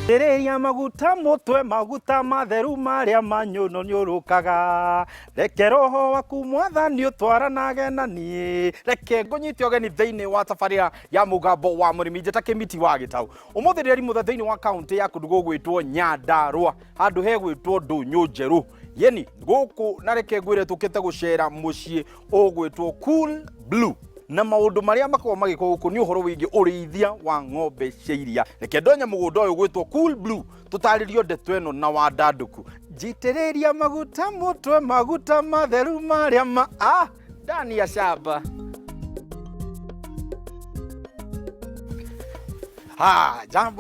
Tereria maguta mutwe maguta matheru maria manyuno nyurukaga reke roho waku mwathani utwaranage na nie reke ngunyite ogeni thiini wa tafaria ya mugambo wa murimi njeta kimiti wa Gitau umuthi riri muthe thiini wa county ya kundu gugwitwo Nyandarua handu he gwitwo Ndunyu Njeru yeni guku na reke ngwire tukite gucera mucii ugwitwo Cool Blue na maundu maria makorwo magikwo guku ni uhoro wingi urĩithia wa ng'ombe cia iria reke ndonya mũgũnda ũyũ gwĩtwo Cool Blue tutaririo ndeto ĩno na wandanduku njitĩrĩria maguta mutwe maguta matheru maria ndani ya shamba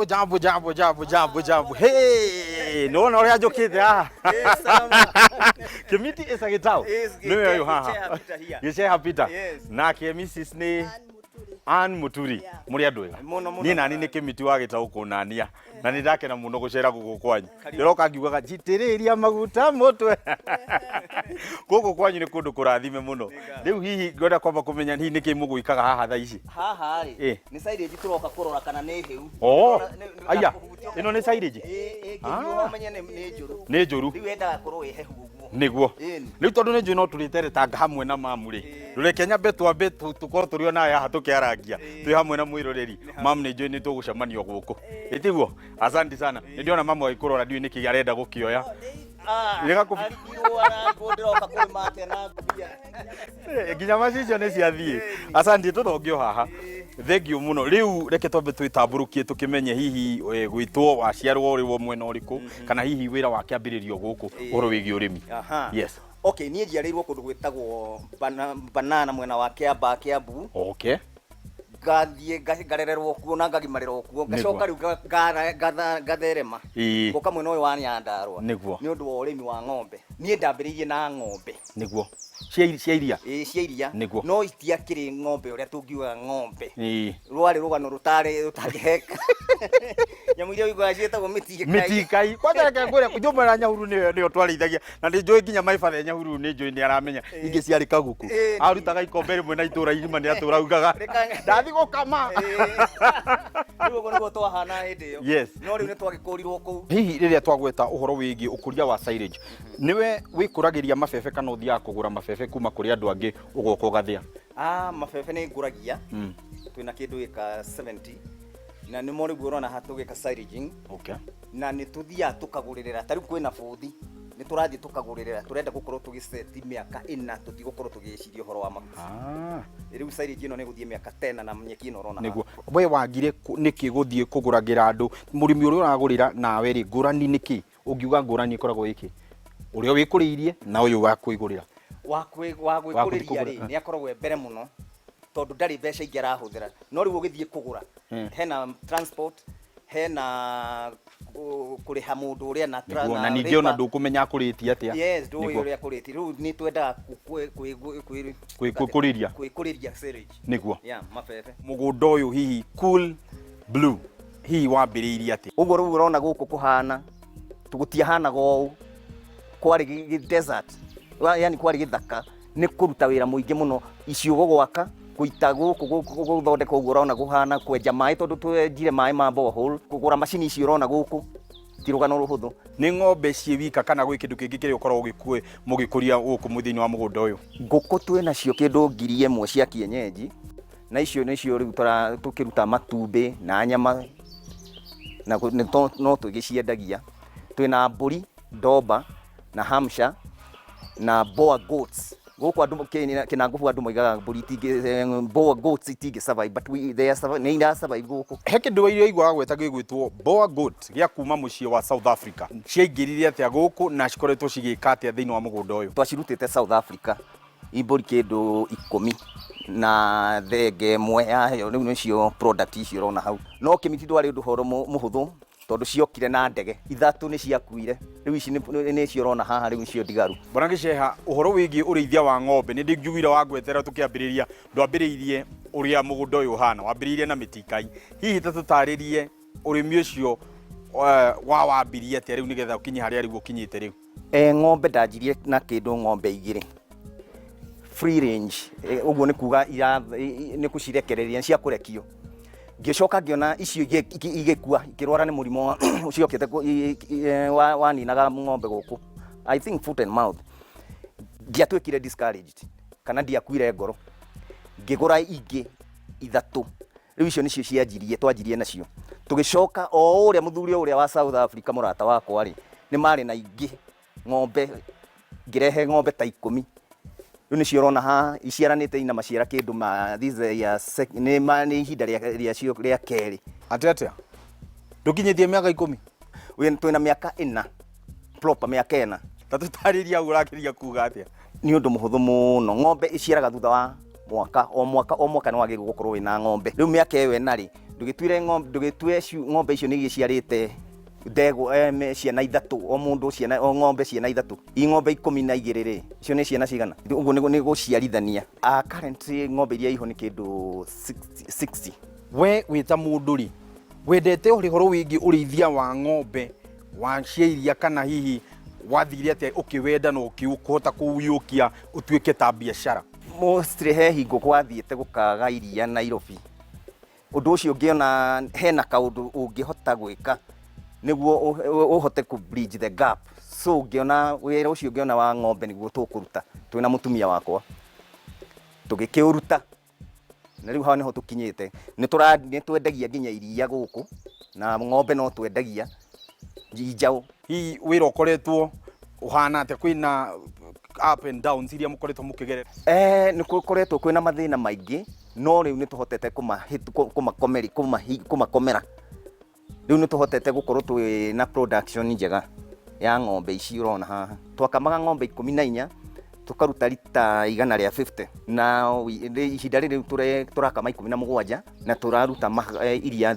jambo hey no no ria njukite Kimiti is a Gitau niwe uyu haha Gicheha Peter nake Mrs ni Ann Muturi muri andu ega ni nani ni Kimiti wa Gitau kunania na ni ndakena muno gucera guku kwanyu ndiroka ngiugaga njitĩrĩria maguta mutwe guku kwanyu ni kundu kurathime muno riu hihi ngwenda kwamba kumenya hihi niki muguikaga haha thaa ici haha ri ni silage turoka kurora kana ni hiu aya ino ni silage ngiuga menye ni njuru riu endaga kurwo ihehu uguo niguo riu tondu ni njui no turite tanga hamwe na mamu ri rureke nyambe twambe tukorwo turio na haha tukiaragia twi hamwe na mwiroreri mamu ni njui ni tugucemanio guku itiguo asante sana ndiona mamu aikurora ndiu niki arenda gukioya nginya macicio ni ciathie asante tuthongio haha thengio muno riu reke twambe twitamburukie tukimenye hihi gwitwo waciarwo uri mwena uriku kana hihi wira wake ambiririo guku uru wigi urimi yes okay nie njiarirwo kundu gwitagwo banana mwena wa Kiambu okay gathie garererwo kuo na ngagimarirwo kuo gacoka riu gatherema goka mwena uyu wa Nyandarua ni undu wa urimi wa ng'ombe nie ndambiririe na ng'ombe niguo cia iria cia iria no itiakiri ng'ombe uria tungiuga ng'ombe rwari rugano rutangiheka nyamu iria igwa cietagwo mitikai kwanza reke ngwire kujumana nyahuru niyo twarithagia na ndi njui nginya maibathe nyahuru ni njui ni aramenya ingi ciari kaguku arutaga ikombe rimwe na itura irima ni aturaugaga ndathi gukama riu ngo twahana hindi yo yes no riu ni twagikurirwo kuu hihi riria twagweta uhoro wigi ukuria wa silage niwe wikuragiria mabebe kana uthia kugura mabebe kuma kuri andu angi ugoka ugathia mabebe ni nguragia twina kindu gika 70 na ni mori gurona hatugika silaging okay na ni tuthia tukaguririra tari kwina buthi ni turathi tukaguririra turenda gukorwo tugiseti miaka ina tutigukorwo tugiciria horo wa makuti riu silage ino ni guthie miaka 10 na mnyeki ino rona niguo we wagire niki guthie kuguragira andu murimi uri uragurira nawe ri ngurani niki ungiuga ngurani ikoragwo iki uria wikuriirie na uyu wa kuigurira wa gwikuriria ri ni akoragwo mbere muno tondu ndari mbeca ingi arahuthira no riu ugithie kugura hena transport hena kuriha mundu uria na na ningi ona ndukumenya akuritie atia yes do uria akuritie riu ni twendaga kwikuriria silage niguo mabebe mugunda uyu hihi Cool Blue hihi wambiriirie atia uguo riu urona guku kuhana tugutiahana go kwari desert yani kwari githaka ni kuruta wira muingi muno iciugo gwaka kuita guku guthondeka uguo urona guhana kwenja mai tondu twenjire mai ma borehole kugura macini ici urona guku tirugano ruhuthu ni ng'ombe cie wika kana gwi kindu kingi kiri ukorwo gikue mugikuria guku muthini wa mugunda uyu nguku twina cio kindu 1,000 cia kienyeji na icio nicio riu tukiruta matumbi na nyama na no tugiciendagia twina mburi ndomba na hamsha na boer goats guku andu kina nguvu andu moigaga mburi boer goats itingi survive but they are survive guku he kindu irio igwa gweta gwitwo boer goat gia kuma mucie wa South Africa ciaingiririe atia guku na cikoretwo cigika atia thiini wa mugunda uyu twacirutite South Africa imburi kindu 10 na thenge mwe yayo riu nicio product icio rona hau no Kimiti ndwari undu horo muhuthu tondu ciokire na ndege ithatu ni ciakuire riu ici ni cio rona haha riu cio ndigaru bwana Gicheha uhoro wigi urĩithia wa ng'ombe ni ndingiugire wa gwetera tukiambiriria ndwambiriirie uria mugunda uyu hana wambiriirie na mitikai hihi tutaririe urimi ucio wambirie atia riu nigetha ukinyi haria riu ukinyite riu ng'ombe ndanjirie na kindu ng'ombe igire free range uguo ni kuga ni kucirekereria cia kurekio Ngĩcoka ngĩona icio igĩkua ikĩrwara nĩ mũrimũ ũcio ũkĩte waninaga ng'ombe gũkũ, I think foot and mouth. Ndiatuĩkire discouraged kana ndiakuire ngoro, ngĩgũra ingĩ ithatũ. Rĩu icio nĩcio cianjirie, twanjirie nacio. Tũgĩcoka o ũrĩa mũthuri ũrĩa wa South Africa mũrata wakwa rĩ, nĩ marĩ na ingĩ ng'ombe, ngĩrehe ng'ombe ta 10. Rĩu nĩcio ũrona haha iciaranĩte ina maciara kĩndũ nĩ ihinda rĩacio rĩa kerĩ. Atĩa ndũkinyĩtie mĩaka 10? Twĩna mĩaka 4, proper mĩaka 4. Ta tũtarĩria ũrakĩria kuga atĩa? Nĩ ũndũ mũhũthũ mũno. Ng'ombe iciaraga thutha wa mwaka o mwaka nĩ wagĩrĩirwo gũkorwo wĩna ng'ombe. Rĩu mĩaka ĩyo ĩna rĩ, ndũgĩtue ng'ombe icio nĩ igĩciarĩte ndegwa ciana ithatũ, o mũndũ o ng'ombe ciana ithatũ. Ng'ombe 12 rĩ, icio nĩ ciana cigana? Ũguo nĩ gũciarithania. Currently ng'ombe iria iho nĩ kĩndũ 60. We wĩta mũndũ rĩ, wendete ũhoro wĩgiĩ ũrĩithia wa ng'ombe wa cia iria, kana hihi wathire atĩa ũkĩwenda na ũkĩhota kũũiyũkia ũtuĩke ta biacara? Mostly he hingo gwathiĩte gũkaga iria Nairobi. Ũndũ ũcio ngĩona hena kaũndũ ũngĩhota gwĩka nĩguo ũhote ku bridge the gap. So ngĩona wĩra ũcio ngĩona wa ng'ombe nĩguo tũkũruta twĩna mũtumia wakwa, tũgĩkĩũruta. Na rĩu haha nĩho tũkinyĩte, nĩ twendagia nginya iria gũkũ na ng'ombe no twendagia njaũ. Hihi wĩra ũkoretwo ũhana atĩa, kwĩna up and downs iria mũkoretwo mũkĩgerera? Nĩ gũkoretwo kwĩna mathĩna maingĩ, no rĩu nĩ tũhotete kũmakomera. Rĩu nĩ tũhotete gũkorwo twĩna production njega ya ng'ombe ici ũrona haha. Twakamaga ng'ombe 14, tũkaruta rita 150, na ihinda rĩrĩ tũrakama 17 na tũraruta iria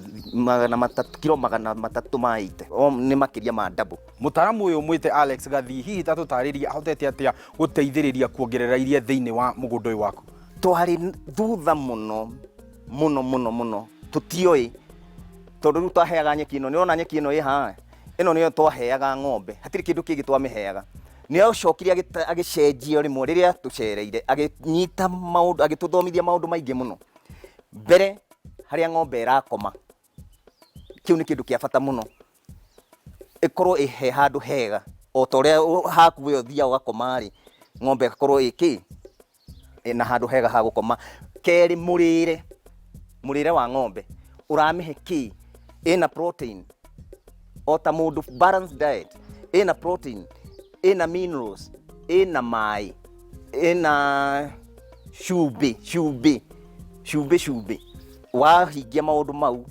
kilo 380. Nĩ makĩria ma double. Mũtaramu ũyũ mwĩte Alex Gathii, hihi ta tũtarĩria ahotete atĩa gũteithĩrĩria kuongerera iria thĩinĩ wa mũgũnda ũyũ waku? Twarĩ thutha mũno, tũtioĩ. Tondũ rĩu twaheaga nyeki ĩno, nĩona nyeki ĩno ĩ haha, ĩno nĩyo twaheaga ng'ombe, hatirĩ kĩndũ kĩngĩ twamĩheaga. Nĩacokire agĩcenjia rĩmwe rĩrĩa tũcereire, agĩnyita maũndũ, agĩtũthomithia maũndũ maingĩ mũno. Mbere harĩa ng'ombe ĩrakoma, kĩu nĩ kĩndũ kĩa bata mũno, ĩkorwo ĩhe handũ hega, o ta ũrĩa haku we ũthiaga ũgakoma rĩ, ng'ombe ĩkorwo na handũ hega ha gũkoma. Kerĩ, mũrĩre wa ng'ombe ũramĩhe kĩ, ĩna protein, o ta mũndũ balanced diet, ĩna protein, ĩna minerals, ĩna maĩ, ĩna cumbĩ. Wahingia maũndũ mau,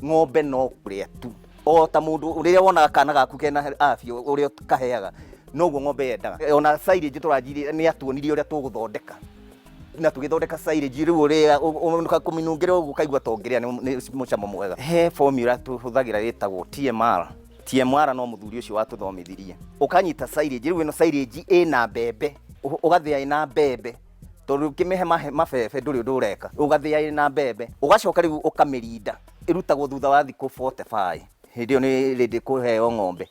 ng'ombe no kũrĩa tu. O ta mũndũ rĩrĩa wonaga kana gaku kena afya ũrĩa kaheaga, noguo ng'ombe yendaga. Ona silage tũranjire nĩ atuonirie ũrĩa tũgũthondeka, na tũgĩthondeka silage rĩu ũrĩa ũkũminungĩra ũguo kaigua tongĩrĩa nĩ mũcamo mwega. He formula tũhũthagĩra ĩtagwo TMR. TMR no mũthuri ũcio watũthomithirie. Ũkanyita silage, rĩu ĩno silage ĩna mbembe, ũgathĩa ĩna mbembe, tondũ ũkĩmĩhe mabebe ndũrĩ ũndũ ũreka. Ũgathĩa ĩna mbembe, ũgacoka rĩu ũkamĩrinda, ĩrutagwo thutha wa thikũ 45. Hĩndĩ ĩyo nĩ rĩndĩ kũheo ng'ombe.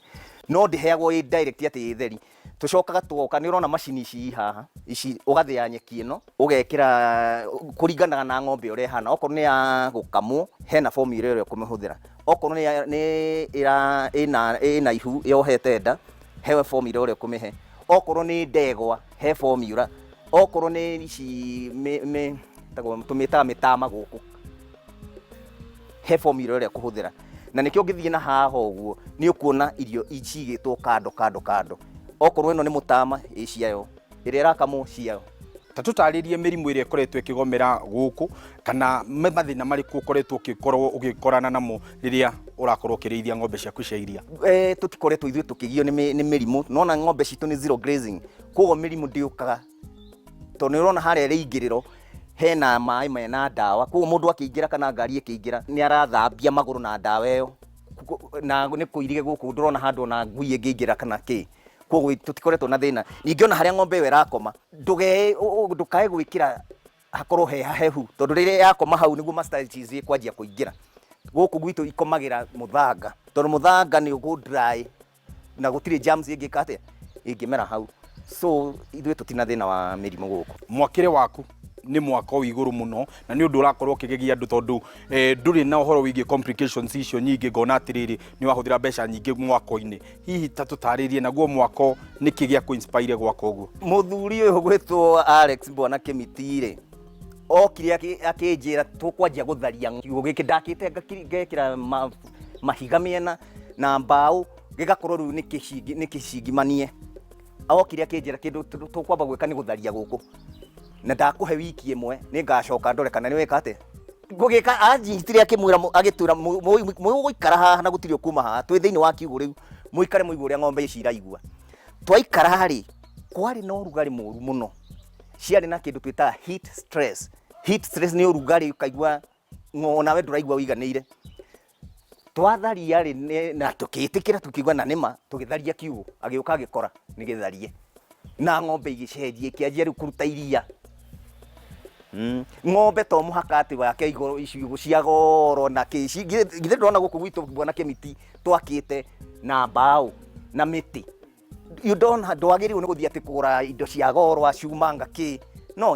No ndĩheagwo ĩ direct atĩ ĩ theri. Tũcokaga tuoka, nĩ ũrona macini ici haha, ici ũgathĩa nyeki ĩno, ũgekĩra kũringanaga na ng'ombe ũrĩa ĩhana. Okorwo nĩ ya gũkamwo, hena formula ĩrĩa ũkũmĩhũthĩra. Okorwo ĩna ihu yohete nda, he formula ũrĩa ũkũmĩhe. Okorwo nĩ ndegwa, he formula. Okorwo nĩ ici tũmĩtaga mĩtama gũkũ, he formula ũrĩa ũkũhũthĩra. Na nĩkĩo ũngĩthiĩ na haha ũguo, nĩ ũkuona irio icigĩtwo kando. Okorwo ĩno nĩ mũtama, ciayo, ĩrĩa ĩrakamwo ciayo. Ta tũtarĩrie mĩrimũ ĩrĩa ĩkoretwo ĩkĩgomera gũkũ, kana mathĩna marĩkũ ũkoretwo ũgĩkorana namo rĩrĩa ũrakorwo ũkĩrĩithia ng'ombe ciaku cia iria? Tũtikoretwo ithuĩ tũkĩgio nĩ mĩrimũ, nona ng'ombe citũ nĩ zero grazing, koguo mĩrimũ ndĩũkaga. Tondũ nĩ ũrona harĩa rĩingĩrĩro hena maĩ mena ndawa, koguo mũndũ akĩingĩra kana ngari ĩkĩingĩra nĩ arathambia magũrũ na ndawa ĩyo, na nĩ kũirige gũkũ ndũrona handũ ona ngui ĩngĩingĩra kana kĩ. Koguo tũtikoretwo na thĩna. Ningĩ ona harĩa ng'ombe ĩyo ĩrakoma, ndũkae gwĩkĩra hakorwo he hahehu, tondũ rĩrĩa yakoma hau nĩguo mastitis ĩkwanjia kũingĩra. Gũkũ gwitũ ikomagĩra mũthanga, tondũ mũthanga nĩ ũgũ dry na gũtirĩ germs ĩngĩka atĩa ĩngĩmera hau. So ithuĩ tũtina thĩna wa mĩrimũ gũkũ. Mwakĩre waku nĩ mwako wĩ igũrũ mũno na nĩ ũndũ ũrakorwo ũkĩgegia andũ tondũ ndũrĩ na ũhoro wĩgiĩ complications icio nyingĩ, ngona atĩrĩrĩ nĩ wahũthĩra mbeca nyingĩ mwako-inĩ. Hihi ta tũtarĩrie naguo mwako nĩkĩ gĩa kũ-inspire gwaka ũguo? Mũthuri ũyũ gwĩtwo Alex Bwana Kĩmiti-rĩ, okire akĩnjĩra tũkwanjia gũtharia kiugũ gĩkĩ, ndakĩte ngekĩra mahiga mĩena na mbaũ gĩgakorwo rĩu nĩ kĩcingimanie. Okire akĩnjĩra kĩndũ tũkwamba gwĩka nĩ gũtharia gũkũ, na ndakũhe wiki ĩmwe nĩ ngacoka ndore kana nĩ weka atĩa. Ngũgĩka anjitire akĩmwĩra agĩtwĩra mũgũikara haha na gũtirĩ kuma haha, twĩ thĩinĩ wa kiugũ rĩu, mũikare mũigua ũrĩa ng'ombe ici iraigua. Twaikara-rĩ, kwarĩ na ũrugarĩ mũru mũno, ciarĩ na kĩndũ twĩtaga heat stress. Heat stress nĩ ũrugarĩ ũkaigua nawe ndũraigua ũiganĩire. Twatharia-rĩ na tũkĩtĩkĩra tukiuga na nĩma tũgĩtharia kiugũ, agĩũka agĩkora nĩ gĩtharie na ng'ombe igĩcenjia ikĩanjia rĩu kũruta iria. Ng'ombe to mũhaka atĩ wake ciugũ cia goro na kĩci, githĩ ndũrona gũkũ gwitũ Bwana Kĩmiti twakĩte na mbaũ na mĩtĩ. Ndwagĩrĩirwo nĩ gũthiĩ atĩ kũgũra indo cia goro acuma ngakĩ, no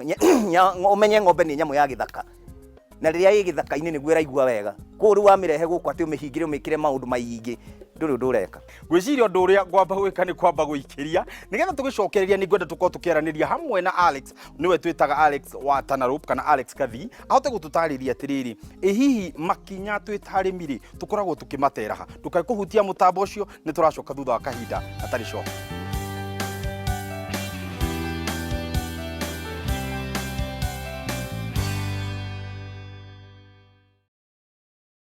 ũmenye ng'ombe nĩ nyamũ ya gĩthaka, na rĩrĩa ĩ gĩthaka-inĩ nĩguo ĩraigua wega. Koguo rĩu wamĩrehe gũkũ atĩ ũmĩhingĩre ũmĩkĩre maũndũ maingĩ, ndũrĩ ũndũ ũreka. Gwĩciria ũndũ ũrĩa ngwamba gwĩka nĩ kwamba gũikĩria nĩgetha tũgĩcokereria, nĩ ngwenda tũkorwo tũkĩaranĩria hamwe na Alex, nĩwe twĩtaga Alex wa Tanarope kana Alex Kathii, ahote gũtũtarĩria atĩrĩrĩ, hihi makinya twĩ ta arĩmi-rĩ tũkoragwo tũkĩmatera ha, ndũkae kũhutia mũtambo ũcio, nĩ tũracoka thutha wa kahinda gatarĩ coka.